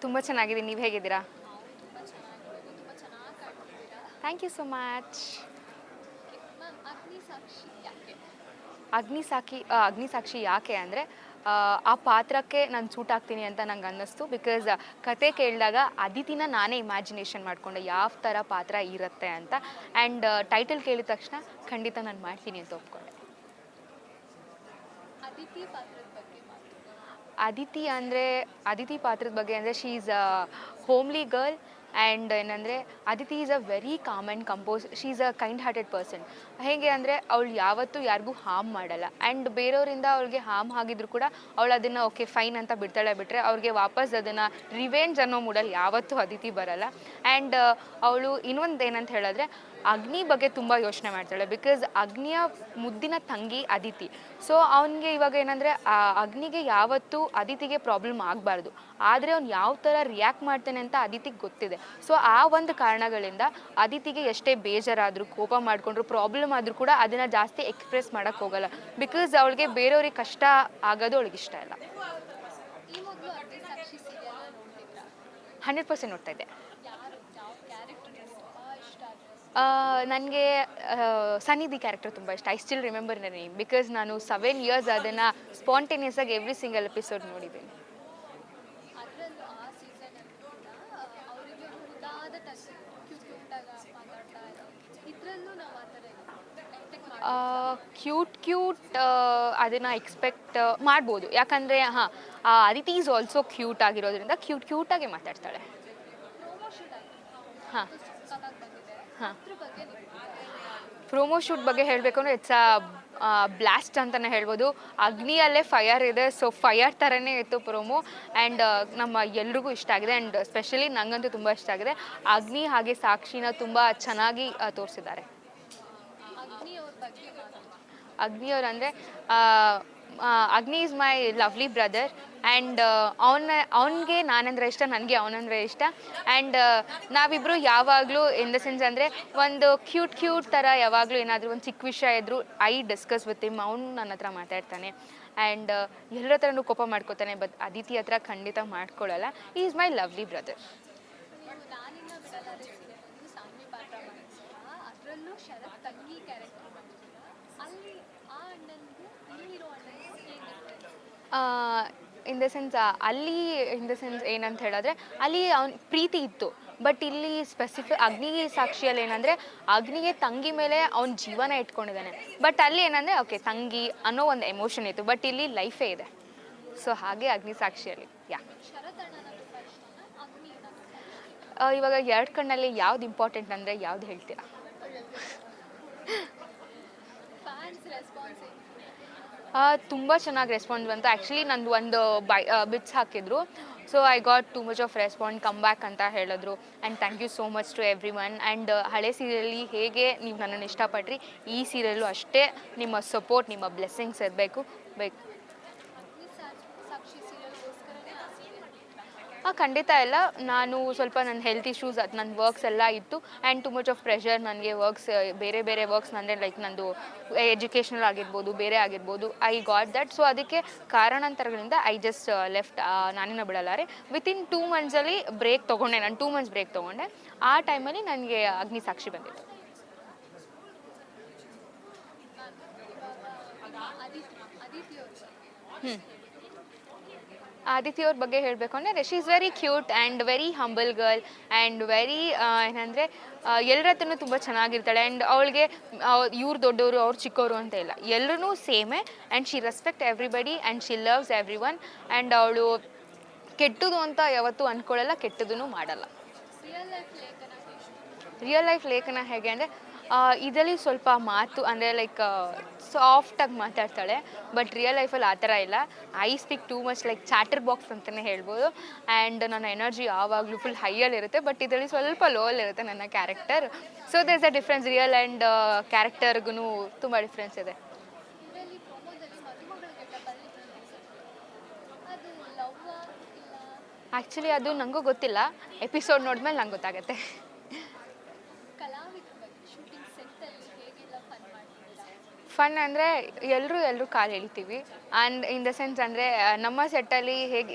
ತುಂಬ ಚೆನ್ನಾಗಿದ್ದೀನಿ, ನೀವು ಹೇಗಿದ್ದೀರಾ? ನಾವು ತುಂಬ ಚೆನ್ನಾಗಿದ್ದೀವಿ, ತುಂಬ ಚೆನ್ನಾಗಿ ಕಾಣ್ತಿದ್ದೀರಾ. Thank you so much. Ma'am, Agnisakshi ಯಾಕೆ? ಅಗ್ನಿಸಾಕ್ಷಿ ಯಾಕೆ ಅಂದರೆ ಆ ಪಾತ್ರಕ್ಕೆ ನಾನು ಸೂಟ್ ಆಗ್ತೀನಿ ಅಂತ ನಂಗೆ ಅನ್ನಿಸ್ತು. ಬಿಕಾಸ್ ಕತೆ ಕೇಳಿದಾಗ ಅದಿತಿನ ನಾನೇ ಇಮ್ಯಾಜಿನೇಷನ್ ಮಾಡಿಕೊಂಡೆ ಯಾವ ಥರ ಪಾತ್ರ ಇರುತ್ತೆ ಅಂತ. ಆ್ಯಂಡ್ ಟೈಟಲ್ ಕೇಳಿದ ತಕ್ಷಣ ಖಂಡಿತ ನಾನು ಮಾಡ್ತೀನಿ ಅಂತ ಒಪ್ಕೊಂಡೆ. ಅದಿತಿ ಪಾತ್ರದ ಬಗ್ಗೆ ಮಾತು. ಅದಿತಿ ಪಾತ್ರದ ಬಗ್ಗೆ ಅಂದರೆ she is a homely girl. And ಏನಂದರೆ Aditi is a very calm and compose. She is a kind hearted person. ಹೇಗೆ ಅಂದರೆ ಅವಳು ಯಾವತ್ತೂ ಯಾರಿಗೂ ಹಾರ್ಮ್ ಮಾಡಲ್ಲ. ಆ್ಯಂಡ್ ಬೇರೆಯವರಿಂದ ಅವಳಿಗೆ ಹಾರ್ಮ್ ಆಗಿದ್ರು ಕೂಡ ಅವಳು ಅದನ್ನು ಓಕೆ ಫೈನ್ ಅಂತ ಬಿಡ್ತಾಳೆ. ಬಿಟ್ಟರೆ ಅವ್ರಿಗೆ ವಾಪಸ್ ಅದನ್ನು ರಿವೆಂಜ್ ಅನ್ನೋ ಮೂಡಲ್ಲಿ ಯಾವತ್ತೂ ಅದಿತಿ ಬರಲ್ಲ. ಆ್ಯಂಡ್ ಅವಳು ಇನ್ನೊಂದು ಏನಂತ ಹೇಳಿದ್ರೆ ಅಗ್ನಿ ಬಗ್ಗೆ ತುಂಬ ಯೋಚನೆ ಮಾಡ್ತಾಳೆ. ಬಿಕಾಸ್ ಅಗ್ನಿಯ ಮುದ್ದಿನ ತಂಗಿ ಅದಿತಿ. ಸೊ ಅವನಿಗೆ ಇವಾಗ ಏನಂದರೆ ಅಗ್ನಿಗೆ ಯಾವತ್ತೂ ಅದಿತಿಗೆ ಪ್ರಾಬ್ಲಮ್ ಆಗಬಾರ್ದು. ಆದರೆ ಅವ್ನು ಯಾವ ಥರ ರಿಯಾಕ್ಟ್ ಮಾಡ್ತಾನೆ ಅಂತ ಅದಿತಿಗೆ ಗೊತ್ತಿದೆ. ಸೊ ಆ ಒಂದು ಕಾರಣಗಳಿಂದ ಅದಿತಿಗೆ ಎಷ್ಟೇ ಬೇಜಾರಾದರೂ ಕೋಪ ಮಾಡಿಕೊಂಡ್ರು ಪ್ರಾಬ್ಲಮ್ ಆದರೂ ಕೂಡ ಅದನ್ನು ಜಾಸ್ತಿ ಎಕ್ಸ್ಪ್ರೆಸ್ ಮಾಡೋಕ್ಕೆ ಹೋಗಲ್ಲ. ಬಿಕಾಸ್ ಅವಳಿಗೆ ಬೇರೆಯವ್ರಿಗೆ ಕಷ್ಟ ಆಗೋದು ಅವಳಿಗೆ ಇಷ್ಟ ಇಲ್ಲ. ಈ ಮೊದಲು ಅಗ್ನಿಸಾಕ್ಷಿ ಸೀರಿಯಲ್ ನೋಡ್ತಿದ್ರಾ? 100% ನೋಡ್ತಾ ಇದ್ದೆ. ಯಾರು ಯಾವ ಕ್ಯಾರೆಕ್ಟರ್ ತುಂಬ ಇಷ್ಟ ಆಗುತ್ತೆ? ನನಗೆ ಸನ್ನಿಧಿ ಕ್ಯಾರೆಕ್ಟರ್ ತುಂಬ ಇಷ್ಟ. I still remember the name because ನಾನು 7 ಇಯರ್ಸ್ ಅದನ್ನು ಸ್ಪಾಂಟೇನಿಯಸ್ ಆಗಿ ಎವ್ರಿ ಸಿಂಗಲ್ ಎಪಿಸೋಡ್ ನೋಡಿದ್ದೀನಿ. ಅದರಲ್ಲೂ ಆ ಸೀಸನಲ್ಲಿ ಕೂಡ ಅವರಿಗೆ ಮುದ್ದಾದ ತಂಗಿ ಕ್ಯೂಟಾಗಿ ಮಾತಾಡ್ತಾ ಇರೋದು. ಇದರಲ್ಲೂ ನಾವು ಆ ಥರ ಎಕ್ಸ್ಪೆಕ್ಟ್ ಕ್ಯೂಟ್ ಅದನ್ನು ಎಕ್ಸ್ಪೆಕ್ಟ್ ಮಾಡ್ಬೋದು. ಯಾಕಂದರೆ ಅದಿತಿ ಈಸ್ ಆಲ್ಸೋ ಕ್ಯೂಟ್ ಆಗಿರೋದ್ರಿಂದ ಕ್ಯೂಟಾಗಿ ಮಾತಾಡ್ತಾಳೆ. ಪ್ರೋಮೋ ಶೂಟ್ ಆಯಿತು, ಹಾಂ ಸಕ್ಕತ್ತಾಗಿ ಬಂದಿದೆ. ಹಾಂ ಅದ್ರ ಬಗ್ಗೆ ಪ್ರೊಮೋ ಶೂಟ್ ಬಗ್ಗೆ ಹೇಳಬೇಕು ಅಂದರೆ ಇಟ್ಸ್ ಬ್ಲಾಸ್ಟ್ ಅಂತಲೇ ಹೇಳ್ಬೋದು. ಅಗ್ನಿಯಲ್ಲೇ ಫೈರ್ ಇದೆ. ಸೊ ಫೈರ್ ಥರನೇ ಇತ್ತು ಪ್ರೊಮೋ. ಆ್ಯಂಡ್ ನಮ್ಮ ಎಲ್ರಿಗೂ ಇಷ್ಟ ಆಗಿದೆ. ಆ್ಯಂಡ್ ಸ್ಪೆಷಲಿ ನನಗಂತೂ ತುಂಬ ಇಷ್ಟ ಆಗಿದೆ. ಅಗ್ನಿ ಹಾಗೆ ಸಾಕ್ಷಿನ ತುಂಬ ಚೆನ್ನಾಗಿ ತೋರಿಸಿದ್ದಾರೆ. ಅಗ್ನಿ ಅವ್ರ ಬಗ್ಗೆ ಮಾತು. ಅಗ್ನಿಯವ್ರು ಅಂದರೆ ಅಗ್ನಿ is my lovely brother. And ಅವನಿಗೆ ನಾನಂದರೆ ಇಷ್ಟ, ನನಗೆ ಅವನಂದರೆ ಇಷ್ಟ. ಆ್ಯಂಡ್ ನಾವಿಬ್ಬರು ಯಾವಾಗಲೂ ಇನ್ ದ ಸೆನ್ಸ್ ಅಂದರೆ ಒಂದು ಕ್ಯೂಟ್ ಥರ ಯಾವಾಗಲೂ ಏನಾದರೂ ಒಂದು ಚಿಕ್ಕ ವಿಷಯ ಇದ್ದರೂ ಐ ಡಿಸ್ಕಸ್ ವಿತ್ ಹಿಮ್. ಅವನು ನನ್ನ ಹತ್ರ ಮಾತಾಡ್ತಾನೆ. ಆ್ಯಂಡ್ ಎಲ್ಲರ ಹತ್ರನೂ ಕೋಪ ಮಾಡ್ಕೋತಾನೆ. ಬಟ್ ಅದಿತಿ ಹತ್ರ ಖಂಡಿತ ಮಾಡ್ಕೊಳ್ಳಲ್ಲ. ಈ ಈಸ್ ಮೈ ಲವ್ಲಿ ಬ್ರದರ್. ನೀವು ನಾನಿನ್ನ ಬಿಡಲಾರೆ ಸೀರಿಯಲಲ್ಲಿ ಸಾನ್ವಿ ಪಾತ್ರ ಮಾಡಿದ್ದೀರಾ, ಅದರಲ್ಲೂ ಶರತ್ ತಂಗಿ ಕ್ಯಾರೆಕ್ಟರ್ ಮಾಡಿದ್ದೀರಾ. ಅಲ್ಲಿ ಆ ಅಣ್ಣನಿಗೂ ಇಲ್ಲಿರೋ ಅಣ್ಣನಿಗೂ ಏನು ಡಿಫ್ರೆನ್ಸ್? ಇನ್ ದ ಸೆನ್ಸ್ ಏನಂತ ಹೇಳಿದ್ರೆ ಅಲ್ಲಿ ಅವ್ನ ಪ್ರೀತಿ ಇತ್ತು. ಬಟ್ ಇಲ್ಲಿ ಅಗ್ನಿ ಸಾಕ್ಷಿಯಲ್ಲಿ ಏನಂದರೆ ಅಗ್ನಿಗೆ ತಂಗಿ ಮೇಲೆ ಅವ್ನ ಜೀವನ ಇಟ್ಕೊಂಡಿದ್ದಾನೆ. ಬಟ್ ಅಲ್ಲಿ ಏನಂದರೆ ಓಕೆ ತಂಗಿ ಅನ್ನೋ ಒಂದು ಎಮೋಷನ್ ಇತ್ತು. ಬಟ್ ಇಲ್ಲಿ ಲೈಫೇ ಇದೆ. ಸೊ ಹಾಗೆ ಅಗ್ನಿ ಸಾಕ್ಷಿಯಲ್ಲಿ ಶರತ್ ಅಣ್ಣನ ತುಂಬ ಇಷ್ಟನಾ, ಅಗ್ನಿನ ತುಂಬ ಇಷ್ಟ? ಇವಾಗ 2 ಕಣ್ಣಲ್ಲಿ ಯಾವ್ದು ಇಂಪಾರ್ಟೆಂಟ್ ಅಂದರೆ ಯಾವ್ದು ಹೇಳ್ತೀರಾ? ಫ್ಯಾನ್ಸ್ ರೆಸ್ಪಾನ್ಸ್ ಏನು? ತುಂಬ ಚೆನ್ನಾಗಿ ರೆಸ್ಪಾನ್ಸ್ ಬಂತು. ಆ್ಯಕ್ಚುಲಿ ನಂದು ಒಂದು ಬಿಟ್ಸ್ ಹಾಕಿದ್ರು. So I got too much of respond, come back ಅಂತ ಹೇಳಿದ್ರು. And thank you so much to every one. And ಹಳೆ ಸೀರಿಯಲಿ ಹೇಗೆ ನೀವು ನನ್ನನ್ನು ಇಷ್ಟಪಟ್ರಿ, ಈ ಸೀರಿಯಲ್ಲು ಅಷ್ಟೇ ನಿಮ್ಮ ಸಪೋರ್ಟ್, ನಿಮ್ಮ ಬ್ಲೆಸ್ಸಿಂಗ್ಸ್ ಇರಬೇಕು. ಸಾಕ್ಷಿ ಸೀರಿಯಲ್ಗೋಸ್ಕರನೇ ಆ ಸೀರಿಯಲ್ ಖಂಡಿತ ಇಲ್ಲ. ನಾನು ಸ್ವಲ್ಪ ನನ್ನ ಹೆಲ್ತ್ ಇಶ್ಯೂಸ್, ಅದು ನನ್ನ ವರ್ಕ್ಸ್ ಎಲ್ಲ ಇತ್ತು. And to much of pressure ನನಗೆ ವರ್ಕ್ಸ್, ಬೇರೆ ವರ್ಕ್ಸ್ ಅಂದರೆ ಲೈಕ್ ನಂದು ಎಜುಕೇಷನಲ್ ಆಗಿರ್ಬೋದು, ಬೇರೆ ಆಗಿರ್ಬೋದು. I got that. ಸೊ ಅದಕ್ಕೆ ಕಾರಣಾಂತರಗಳಿಂದ ಐ ಜಸ್ಟ್ ಲೆಫ್ಟ್ ನಾನಿನ್ನ ಬಿಡಲಾರೆ. ವಿತಿನ್ 2 ಮಂತ್ಸಲ್ಲಿ ಬ್ರೇಕ್ ತೊಗೊಂಡೆ. ನಾನು 2 ಮಂತ್ಸ್ ಬ್ರೇಕ್ ತೊಗೊಂಡೆ. ಆ ಟೈಮಲ್ಲಿ ನನಗೆ ಅಗ್ನಿ ಸಾಕ್ಷಿ ಬಂದಿತ್ತು. ಅದಿತಿಯವ್ರ ಬಗ್ಗೆ ಹೇಳಬೇಕು ಅಂದರೆ she is very cute and very humble girl. And very ಏನಂದರೆ ಎಲ್ಲರ ಹತ್ರನೂ ತುಂಬ ಚೆನ್ನಾಗಿರ್ತಾಳೆ. ಆ್ಯಂಡ್ ಅವಳಿಗೆ ಇವ್ರು ದೊಡ್ಡವರು ಅವ್ರು ಚಿಕ್ಕವರು ಅಂತ ಇಲ್ಲ, ಎಲ್ಲರೂ ಸೇಮೇ. And she respect everybody and she loves every one. And ಅವಳು ಕೆಟ್ಟದು ಅಂತ ಯಾವತ್ತೂ ಅಂದ್ಕೊಳ್ಳಲ್ಲ, ಕೆಟ್ಟದೂ ಮಾಡಲ್ಲ. ರಿಯಲ್ ಲೈಫ್ ಲೇಖನ ಹೇಗೆ ಅಂದರೆ ಇದರಲ್ಲಿ ಸ್ವಲ್ಪ ಮಾತು ಅಂದರೆ ಲೈಕ್ ಸಾಫ್ಟಾಗಿ ಮಾತಾಡ್ತಾಳೆ. ಬಟ್ ರಿಯಲ್ ಲೈಫಲ್ಲಿ ಆ ಥರ ಇಲ್ಲ. I speak too much like chatter box ಅಂತಲೇ ಹೇಳ್ಬೋದು. ಆ್ಯಂಡ್ ನನ್ನ ಎನರ್ಜಿ ಯಾವಾಗಲೂ ಫುಲ್ ಹೈಯಲ್ಲಿರುತ್ತೆ. ಬಟ್ ಇದರಲ್ಲಿ ಸ್ವಲ್ಪ ಲೋಯಲ್ಲಿರುತ್ತೆ ನನ್ನ character. So there is a difference. Real and ಕ್ಯಾರೆಕ್ಟರ್ಗೂ ತುಂಬ ಡಿಫ್ರೆನ್ಸ್ ಇದೆ. ಆ್ಯಕ್ಚುಲಿ ಅದು ನನಗೂ ಗೊತ್ತಿಲ್ಲ. ಎಪಿಸೋಡ್ ನೋಡಿದ್ಮೇಲೆ ನಂಗೆ ಗೊತ್ತಾಗುತ್ತೆ. ಫನ್ ಅಂದರೆ ಎಲ್ಲರೂ ಕಾಲು ಎಳಿತೀವಿ. ಆ್ಯಂಡ್ ಇನ್ ದ ಸೆನ್ಸ್ ಅಂದರೆ ನಮ್ಮ ಸೆಟ್ಟಲ್ಲಿ ಹೇಗೆ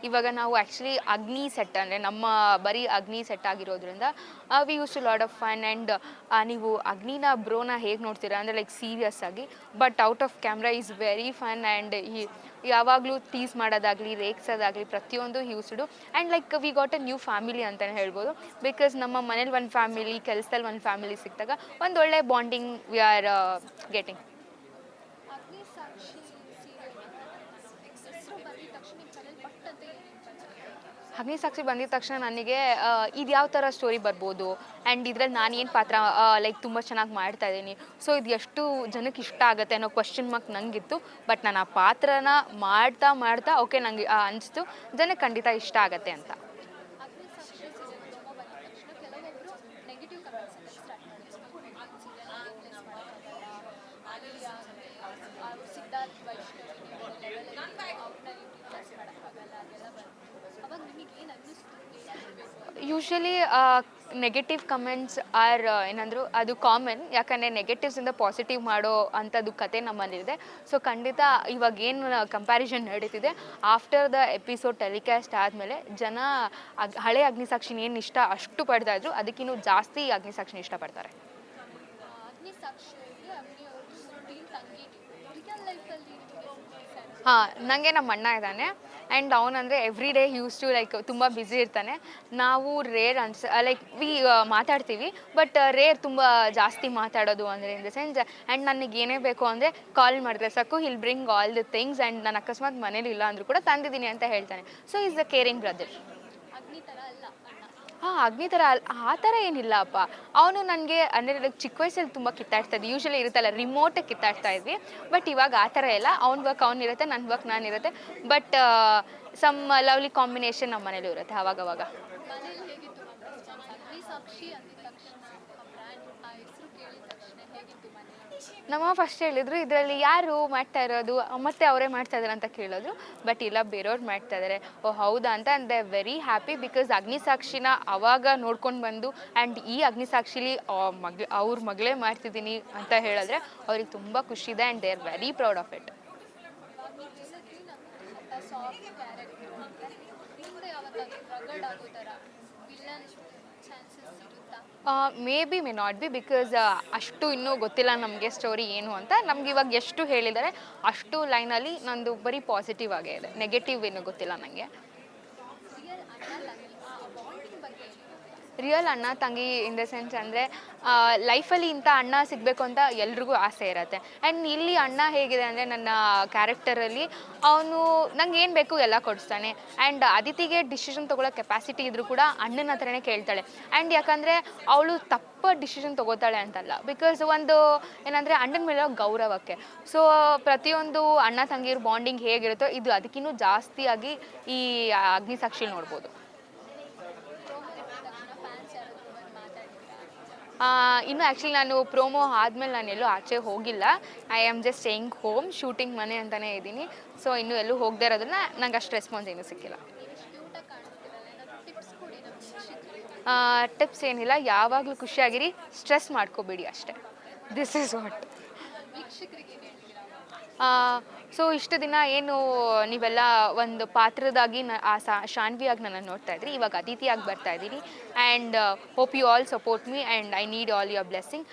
ಇವಾಗ ನಾವು ಆ್ಯಕ್ಚುಲಿ ಅಗ್ನಿ ಸೆಟ್ ಅಂದರೆ ನಮ್ಮ ಬರೀ ಅಗ್ನಿ ಸೆಟ್ ಆಗಿರೋದ್ರಿಂದ we use to lot of fun and ನೀವು ಅಗ್ನಿನ ಬ್ರೋನ ಹೇಗೆ ನೋಡ್ತೀರಾ ಅಂದರೆ ಲೈಕ್ ಸೀರಿಯಸ್ ಆಗಿ, but out of camera is very fun and ಯಾವಾಗಲೂ ಟೀಸ್ ಮಾಡೋದಾಗಲಿ ರೇಗ್ಸೋದಾಗಲಿ ಪ್ರತಿಯೊಂದು used and like we got a new family ಅಂತಲೇ ಹೇಳ್ಬೋದು. ಬಿಕಾಸ್ ನಮ್ಮ ಮನೇಲಿ ಒಂದು ಫ್ಯಾಮಿಲಿ, ಕೆಲಸದಲ್ಲಿ ಒಂದು ಫ್ಯಾಮಿಲಿ ಸಿಕ್ಕಿದಾಗ ಒಂದು ಒಳ್ಳೆ ಬಾಂಡಿಂಗ್ ವಿ ಆರ್ ಗೆಟಿಂಗ್. ಅಗ್ನಿ ಸಾಕ್ಷಿ ಸೀರಿಯಲ್ ಹೆಸರು ಬಂದಿದ ತಕ್ಷಣ ನಿಮ್ಮ ತಲೆಯಲ್ಲಿ ಪಟ್ಟಂತೆ ಏನೇನು ಬಂತು? ಅಗ್ನಿಸಾಕ್ಷಿ ಬಂದಿದ ತಕ್ಷಣ ನನಗೆ ಇದು ಯಾವ ಥರ ಸ್ಟೋರಿ ಬರ್ಬೋದು ಆ್ಯಂಡ್ ಇದ್ರಲ್ಲಿ ನಾನು ಏನು ಪಾತ್ರ ಲೈಕ್ ತುಂಬ ಚೆನ್ನಾಗಿ ಮಾಡ್ತಾ ಇದ್ದೀನಿ, ಸೊ ಇದು ಎಷ್ಟು ಜನಕ್ಕೆ ಇಷ್ಟ ಆಗುತ್ತೆ ಅನ್ನೋ ಕ್ವಶನ್ ಮಾರ್ಕ್ ನನಗಿತ್ತು. ಬಟ್ ನಾನು ಆ ಪಾತ್ರನ ಮಾಡ್ತಾ ಓಕೆ ನನಗೆ ಅನಿಸ್ತು ಜನಕ್ಕೆ ಖಂಡಿತ ಇಷ್ಟ ಆಗುತ್ತೆ ಅಂತ. ಅಗ್ನಿ ಸಾಕ್ಷಿ ಸೀರಿಯಲ್ ಪ್ರೊಮೋ ಬಂದಿದ ತಕ್ಷಣ ಕೆಲವೊಬ್ಬರು ನೆಗೆಟಿವ್ ಕಮೆಂಟ್ಸ್ ಅಂತ ಸ್ಟಾರ್ಟ್ ಮಾಡಿದ್ರು. ಸೀರಿಯಲ್ ರಿಪ್ಲೇಸ್ ಮಾಡೋಕ್ಕಾಗಲ್ಲ, ಆಲಿಯಾ ಅವರು ಸಿದ್ಧಾರ್ಥ್ ವೈಷ್ಣವಿ ಲೆವೆಲಲ್ಲಿ ಅವ್ರನ್ನ ರಿಪ್ಲೇಸ್ ಮಾಡೋಕ್ಕಾಗಲ್ಲ ಅದೆಲ್ಲ ಬಂತು. ಅವಾಗ ನಿಮಗೆ ಏನು ಅನ್ನಿಸ್ತು? ಯೂಶ್ವಲಿ ನೆಗೆಟಿವ್ ಕಮೆಂಟ್ಸ್ ಆರ್ ಏನಂದ್ರು ಅದು ಕಾಮನ್, ಯಾಕಂದರೆ ನೆಗೆಟಿವ್ಸಿಂದ ಪಾಸಿಟಿವ್ ಮಾಡೋ ಅಂಥದ್ದು ಕತೆ ನಮ್ಮಲ್ಲಿದೆ. ಸೊ ಖಂಡಿತ ಇವಾಗ ಏನು ಕಂಪ್ಯಾರಿಸನ್ ನಡೀತಿದೆ ಆಫ್ಟರ್ ದ ಎಪಿಸೋಡ್ ಟೆಲಿಕಾಸ್ಟ್ ಆದಮೇಲೆ ಜನ ಹಳೆ ಅಗ್ನಿಸಾಕ್ಷಿನ ಏನು ಇಷ್ಟ ಅಷ್ಟು ಪಡ್ತಾ ಇದ್ರು, ಅದಕ್ಕಿನ್ನೂ ಜಾಸ್ತಿ ಅಗ್ನಿಸಾಕ್ಷಿನ ಇಷ್ಟಪಡ್ತಾರೆ. ಅಗ್ನಿ ಸಾಕ್ಷಿಯಲ್ಲಿ ಅಗ್ನಿಯವರು ಟೀಮ್ ತಂಗಿ ರಿಯಲ್ ಲೈಫಲ್ಲಿ ಹಾಂ, ನನಗೆ ನಮ್ಮ ಅಣ್ಣ ಇದ್ದಾನೆ ಆ್ಯಂಡ್ ಅವನಂದರೆ every day use to like ತುಂಬ ಬ್ಯುಸಿ ಇರ್ತಾನೆ. ನಾವು ರೇರ್ ಲೈಕ್ ಮಾತಾಡ್ತೀವಿ, ಬಟ್ ರೇರ್ ತುಂಬ ಜಾಸ್ತಿ ಮಾತಾಡೋದು ಅಂದರೆ ಇನ್ ದ ಸೆನ್ಸ್. ಆ್ಯಂಡ್ ನನಗೆ ಏನೇ ಬೇಕು ಅಂದರೆ ಕಾಲ್ ಮಾಡಿದ್ರೆ ಸಾಕು, hill bring all the things and ನಾನು ಅಕಸ್ಮಾತ್ ಮನೇಲಿ ಇಲ್ಲ ಅಂದರೂ ಕೂಡ ತಂದಿದ್ದೀನಿ ಅಂತ ಹೇಳ್ತಾನೆ. So is a caring brother. ಅಗ್ನಿ ಥರ ಅಲ್ಲ ಅಣ್ಣ. ಹಾಂ, ಅಗ್ನಿ ಥರ ಆ ಥರ ಏನಿಲ್ಲಪ್ಪ. ಅವನು ನನಗೆ ಅಂದರೆ ಚಿಕ್ಕ ವಯಸ್ಸಲ್ಲಿ ತುಂಬ ಕಿತ್ತಾಡ್ತಾ ಇದ್ದೆ, ಯೂಶ್ವಲಿ ಇರುತ್ತಲ್ಲ ರಿಮೋಟಾಗಿ ಕಿತ್ತಾಡ್ತಾ ಇದ್ವಿ. ಬಟ್ ಇವಾಗ ಆ ಥರ ಇಲ್ಲ, ಅವ್ನ ವರ್ಕ್ ಅವ್ನಿರುತ್ತೆ, ನನ್ನ ವರ್ಕ್ ನಾನಿರುತ್ತೆ. ಬಟ್ ಸಮ್ ಲವ್ಲಿ ಕಾಂಬಿನೇಷನ್ ನಮ್ಮ ಮನೇಲೂ ಇರುತ್ತೆ ಅವಾಗವಾಗ. ಮನೇಲಿ ಹೇಗಿತ್ತು ಮ್ಯಾಮ್ ರೆಸ್ಪಾನ್ಸ್? ಅಗ್ನಿ ಸಾಕ್ಷಿ ಅಂದಿದ ತಕ್ಷಣ ಬ್ರ್ಯಾಂಡ್ ಆ ಹೆಸರು ಕೇಳಿದ ತಕ್ಷಣ ಹೇಗಿತ್ತು ಮನೇಲಿ? ನಮ್ಮ ಫಸ್ಟ್ ಹೇಳಿದ್ರು ಇದರಲ್ಲಿ ಯಾರು ಮಾಡ್ತಾ ಇರೋದು, ಮತ್ತೆ ಅವರೇ ಮಾಡ್ತಾ ಇದ್ದಾರೆ ಅಂತ ಕೇಳಿದ್ರು. ಬಟ್ ಇಲ್ಲ, ಬೇರೆಯವ್ರು ಮಾಡ್ತಾ ಇದ್ದಾರೆ. ಓ ಹೌದಾ ಅಂತ ಅಂದೆ. ವೆರಿ ಹ್ಯಾಪಿ ಬಿಕಾಸ್ ಅಗ್ನಿಸಾಕ್ಷಿನ ಅವಾಗ ನೋಡ್ಕೊಂಡು ಬಂದು ಆ್ಯಂಡ್ ಈ ಅಗ್ನಿಸಾಕ್ಷಿಲಿ ಅವ್ರ ಮಗಳೇ ಮಾಡ್ತಿದ್ದೀನಿ ಅಂತ ಹೇಳಿದ್ರೆ ಅವ್ರಿಗೆ ತುಂಬ ಖುಷಿ ಇದೆ and they are very proud of it. ಇವಾಗ ನೀವು ಹೇಳಿದ್ರಿ ನಮ್ಮ ಸಾಫ್ಟ್ ಕ್ಯಾರೆಕ್ಟರ್ ಅಂತ, ಮುಂದೆ ಯಾವತ್ತಾದ್ರೂ ಪ್ರಗಡ್ ಆಗೋ ಥರ ವಿಲನ್ ಚಾನ್ಸಸ್ ಇರುತ್ತಾ? May be may not be because ಅಷ್ಟು ಇನ್ನೂ ಗೊತ್ತಿಲ್ಲ ನಮಗೆ ಸ್ಟೋರಿ ಏನು ಅಂತ. ನಮ್ಗೆ ಇವಾಗ ಎಷ್ಟು ಹೇಳಿದ್ದಾರೆ ಅಷ್ಟು ಲೈನಲ್ಲಿ ನಂದು ಬರೀ ಪಾಸಿಟಿವ್ ಆಗೇ ಇದೆ, ನೆಗೆಟಿವ್ ಏನೂ ಗೊತ್ತಿಲ್ಲ ನನಗೆ. ರಿಯಲ್ ಅಣ್ಣ ತಂಗಿ ಆ ಬಾಂಡಿಂಗ್ ಬಗ್ಗೆ ಏನು? ರಿಯಲ್ ಅಣ್ಣ ತಂಗಿ ಇನ್ ದ ಸೆನ್ಸ್ ಅಂದರೆ ಲೈಫಲ್ಲಿ ಇಂಥ ಅಣ್ಣ ಸಿಗಬೇಕು ಅಂತ ಎಲ್ರಿಗೂ ಆಸೆ ಇರುತ್ತೆ. ಆ್ಯಂಡ್ ಇಲ್ಲಿ ಅಣ್ಣ ಹೇಗಿದೆ ಅಂದರೆ ನನ್ನ ಕ್ಯಾರೆಕ್ಟರಲ್ಲಿ ಅವನು ನಂಗೆ ಏನು ಬೇಕು ಎಲ್ಲ ಕೊಡಿಸ್ತಾನೆ. ಆ್ಯಂಡ್ ಅದಿತಿಗೆ ಡಿಸಿಷನ್ ತೊಗೊಳ್ಳೋ ಕೆಪಾಸಿಟಿ ಇದ್ದರೂ ಕೂಡ ಅಣ್ಣನ ಹತ್ರನೇ ಕೇಳ್ತಾಳೆ. ಆ್ಯಂಡ್ ಯಾಕಂದರೆ ಅವಳು ತಪ್ಪ ಡಿಸಿಷನ್ ತೊಗೋತಾಳೆ ಅಂತಲ್ಲ, ಬಿಕಾಸ್ ಒಂದು ಏನಂದರೆ ಅಣ್ಣನ ಮೇಲೆ ಗೌರವಕ್ಕೆ. ಸೊ ಪ್ರತಿಯೊಂದು ಅಣ್ಣ ತಂಗಿರ ಬಾಂಡಿಂಗ್ ಹೇಗಿರುತ್ತೋ ಇದು ಅದಕ್ಕಿನ್ನೂ ಜಾಸ್ತಿಯಾಗಿ ಈ ಅಗ್ನಿಸಾಕ್ಷಿ ನೋಡ್ಬೋದು. ಪ್ರೋಮೋ ನೋಡಿದ ತಕ್ಷಣ ಫ್ಯಾನ್ಸ್ ಯಾರಾದರೂ ಬಂದು ಮಾತಾಡಿದ್ರಾ? ಇನ್ನು ಆ್ಯಕ್ಚುಲಿ ನಾನು ಪ್ರೋಮೋ ಆದಮೇಲೆ ನಾನು ಎಲ್ಲೂ ಆಚೆ ಹೋಗಿಲ್ಲ. I am just staying home, shooting ಮನೆ ಅಂತಲೇ ಇದ್ದೀನಿ. ಸೊ ಇನ್ನೂ ಎಲ್ಲೂ ಹೋಗದೆ ಇರೋದನ್ನ ನಂಗೆ ಅಷ್ಟು ರೆಸ್ಪಾನ್ಸ್ ಏನೂ ಸಿಕ್ಕಿಲ್ಲ. ನೀವು ಕ್ಯೂಟಾಗಿ ಕಾಣಿಸ್ತಿರಲ್ಲ, ಏನಾದರೂ ಟಿಪ್ಸ್ ಕೊಡಿ ನಮ್ಮ ವೀಕ್ಷಕರಿಗೆ. ಟಿಪ್ಸ್ ಏನಿಲ್ಲ, ಯಾವಾಗಲೂ ಖುಷಿಯಾಗಿರಿ, ಸ್ಟ್ರೆಸ್ ಮಾಡ್ಕೋಬೇಡಿ ಅಷ್ಟೇ. This is what. ವೀಕ್ಷಕರಿಗೆ ಏನು ಹೇಳ್ತೀರಾ? ಸೊ ಇಷ್ಟು ದಿನ ಏನು ನೀವೆಲ್ಲ ಒಂದು ಪಾತ್ರದಾಗಿ ಶಾನ್ವಿಯಾಗಿ ನನ್ನನ್ನು ನೋಡ್ತಾ ಇದ್ರಿ, ಇವಾಗ ಅತಿಥಿಯಾಗಿ ಬರ್ತಾ ಇದ್ದೀನಿ. And hope you all support me and I need all your blessing.